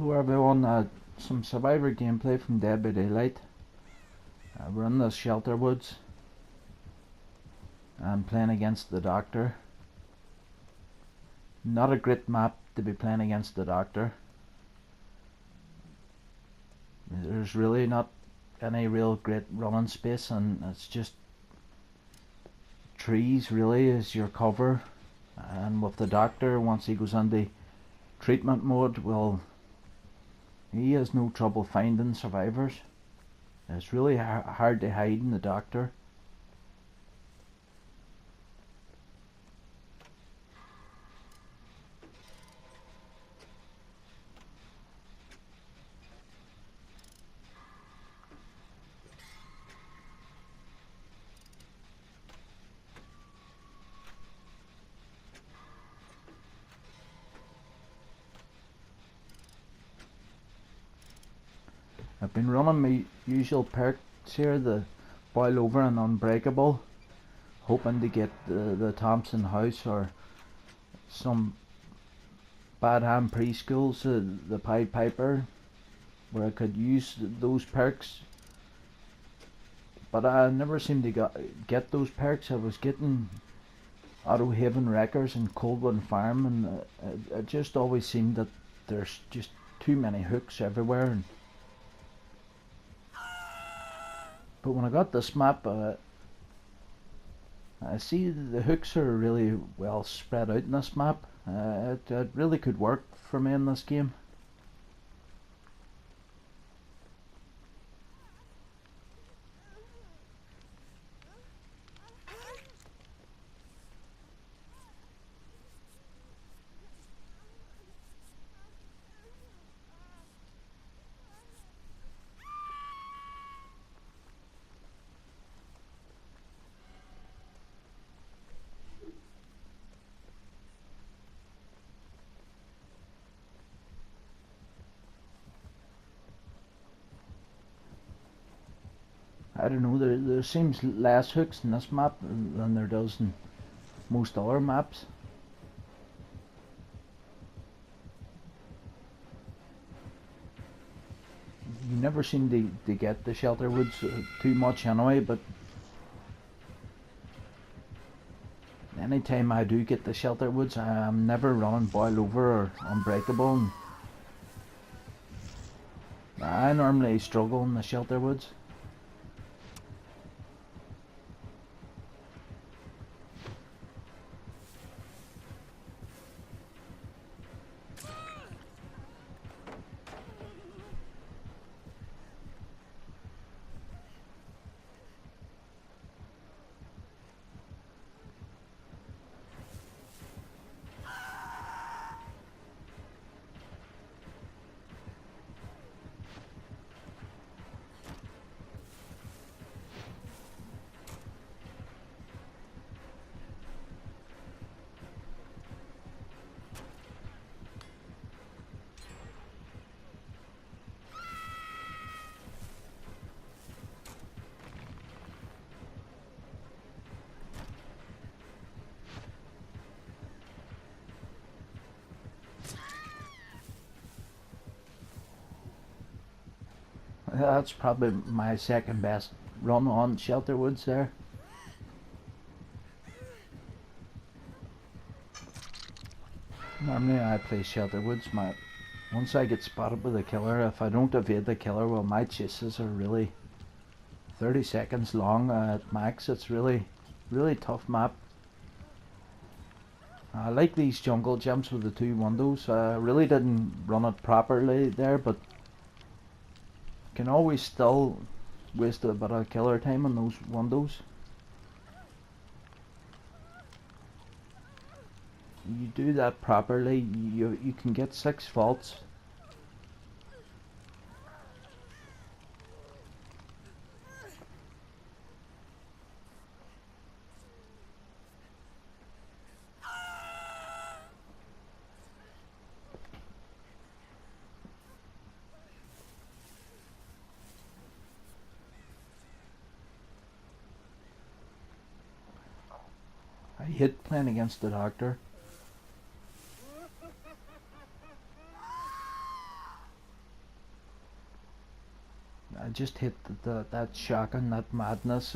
Hello everyone, some Survivor gameplay from Dead by Daylight. We're in the shelter woods. I'm playing against the Doctor. Not a great map to be playing against the Doctor. There's really not any real great running space, and it's just trees really is your cover. And with the Doctor, once he goes into treatment mode, well, he has no trouble finding survivors. It's really hard to hide in the Doctor. I've been running my usual perks here, the boil over and unbreakable, hoping to get the Thompson house or some bad hand preschools, the Pied Piper, where I could use those perks. But I never seemed to get those perks. I was getting Auto Haven Wreckers and Coldwood Farm, and it just always seemed that there's just too many hooks everywhere. But when I got this map, I see the hooks are really well spread out in this map. It really could work for me in this game. I don't know, there seems less hooks in this map than there does in most other maps. You never seem to get the shelter woods too much anyway, but anytime I do get the shelter woods, I'm never running boil over or unbreakable. And I normally struggle in the shelter woods. That's probably my second best run on shelter woods there. Normally I play shelter woods. Once I get spotted with a killer, if I don't evade the killer, well, my chases are really 30 seconds long at max. It's really tough map. I like these jungle jumps with the two windows. I really didn't run it properly there, but can always still waste a bit of killer time on those windows. You do that properly, you can get 6 faults. I hate playing against the Doctor. I just hit that shock and that madness.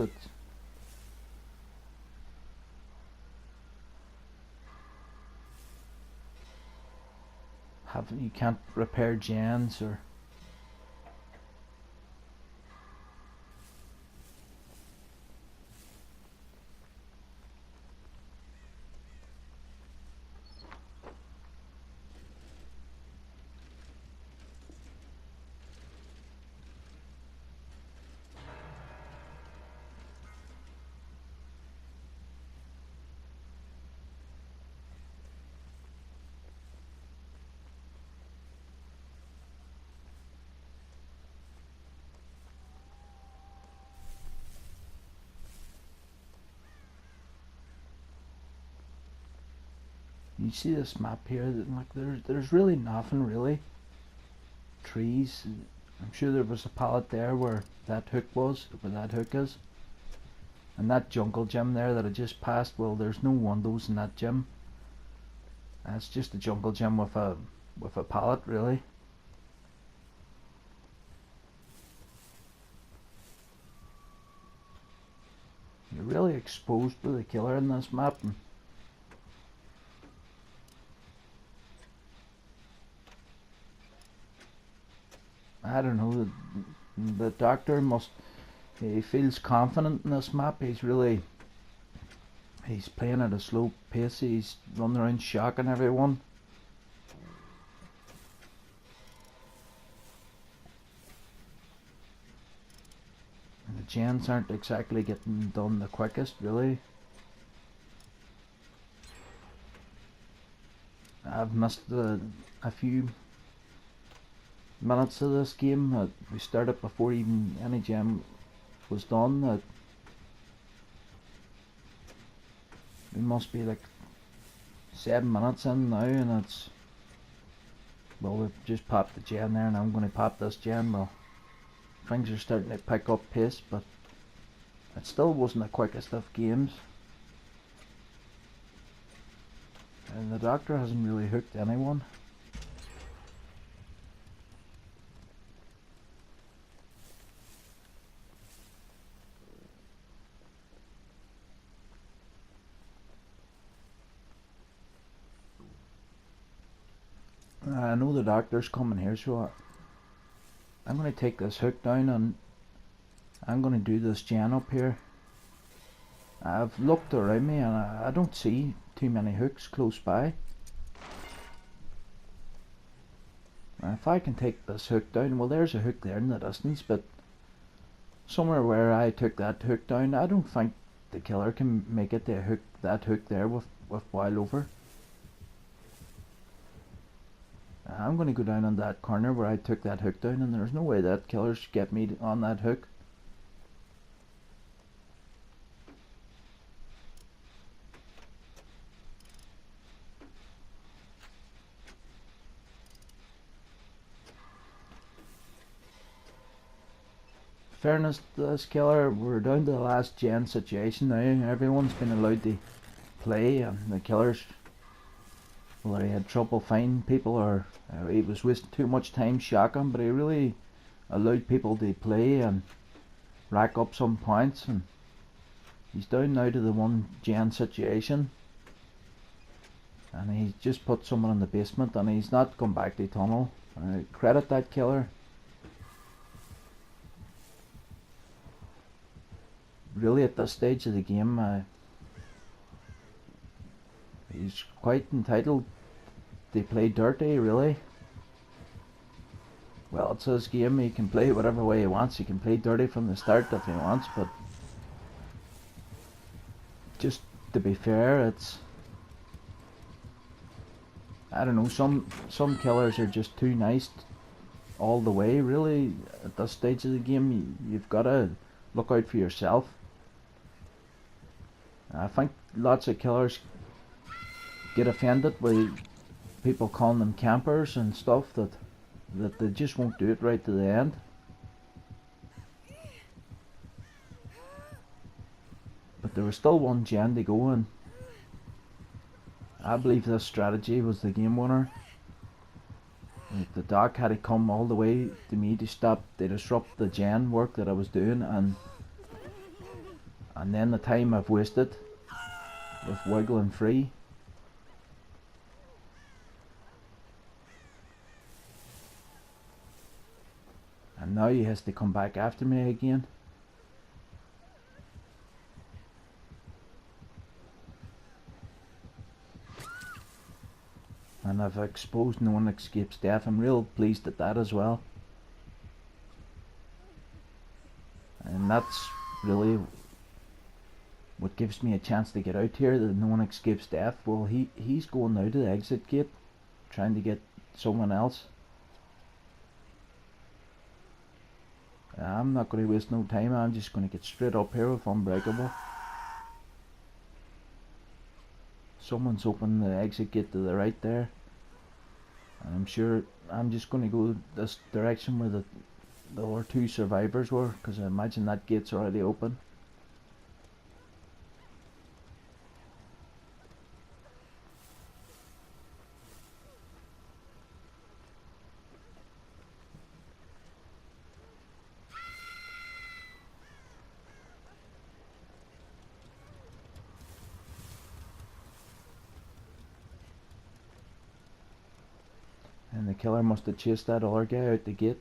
You can't repair gens or. You see this map here? Like there's really nothing really. Trees. I'm sure there was a pallet there where that hook was, where that hook is. And that jungle gym there that I just passed, well, there's no windows in that gym. That's just a jungle gym with a pallet, really. You're really exposed to the killer in this map. And I don't know, the doctor he feels confident in this map. He's playing at a slow pace. He's running around shocking everyone. And the gens aren't exactly getting done the quickest, really. I've missed a few minutes of this game. We started before even any gem was done. We must be like 7 minutes in now, and well, we've just popped the gem there, and I'm going to pop this gem. Well, things are starting to pick up pace, but it still wasn't the quickest of games. And the doctor hasn't really hooked anyone. I know the doctor's coming here, so I'm going to take this hook down and I'm going to do this gen up here. I've looked around me and I don't see too many hooks close by. If I can take this hook down, well, there's a hook there in the distance, but somewhere where I took that hook down, I don't think the killer can make it to hook that hook there with while over. I'm going to go down on that corner where I took that hook down, and there's no way that killer should get me on that hook. Fairness to this killer, we're down to the last gen situation now. Everyone's been allowed to play, and the killers, well, he had trouble finding people, or he was wasting too much time shocking, but he really allowed people to play and rack up some points, and he's down now to the 1 gen situation, and he's just put someone in the basement, and he's not gone back to the tunnel. Credit that killer. Really, at this stage of the game, he's quite entitled to play dirty, really. Well, it's his game. He can play whatever way he wants. He can play dirty from the start if he wants, but just to be fair, I don't know, some killers are just too nice all the way, really. At this stage of the game, you've got to look out for yourself. I think lots of killers get offended by people calling them campers and stuff, that they just won't do it right to the end. But there was still 1 gen to go, and I believe this strategy was the game winner. The doc had to come all the way to me to disrupt the gen work that I was doing, and then the time I've wasted with wiggling free. And now he has to come back after me again. And I've exposed No One Escapes Death. I'm real pleased at that as well. And that's really what gives me a chance to get out here. That No One Escapes Death. Well, he's going now to the exit gate, trying to get someone else. I'm not going to waste no time. I'm just going to get straight up here with Unbreakable. Someone's opened the exit gate to the right there. And I'm sure I'm just going to go this direction where the other two survivors were, because I imagine that gate's already open. And the killer must have chased that other guy out the gate.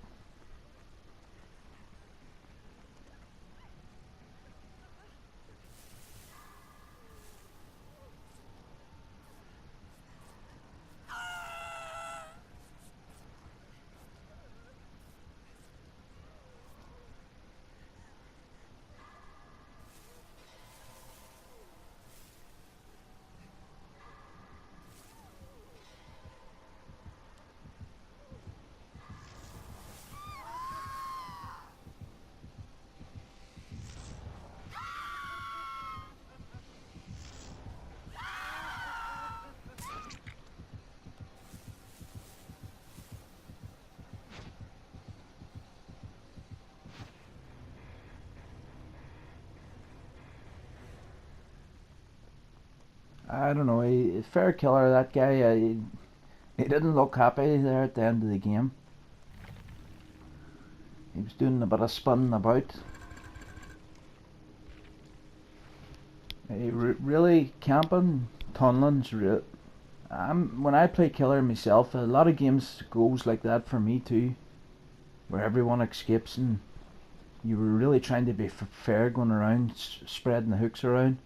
I don't know, fair killer, that guy. He didn't look happy there at the end of the game. He was doing a bit of spinning about. Really camping, tunneling's when I play killer myself, a lot of games goes like that for me too, where everyone escapes and you were really trying to be fair going around, spreading the hooks around.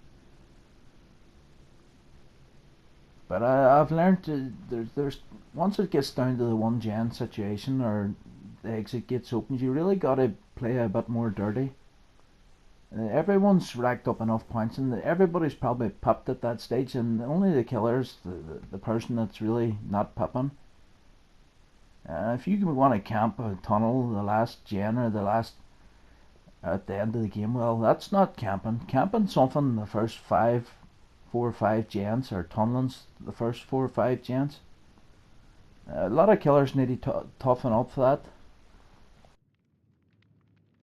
But I've learned there's once it gets down to the one gen situation or the exit gates open, you really got to play a bit more dirty. Everyone's racked up enough points, and everybody's probably pipped at that stage, and only the killer's the person that's really not pipping. If you want to camp a tunnel the last gen or the last at the end of the game, well, that's not camping. Camping something the first 4 or 5 gens, or tunneling's the first 4 or 5 gens. A lot of killers need to toughen up for that.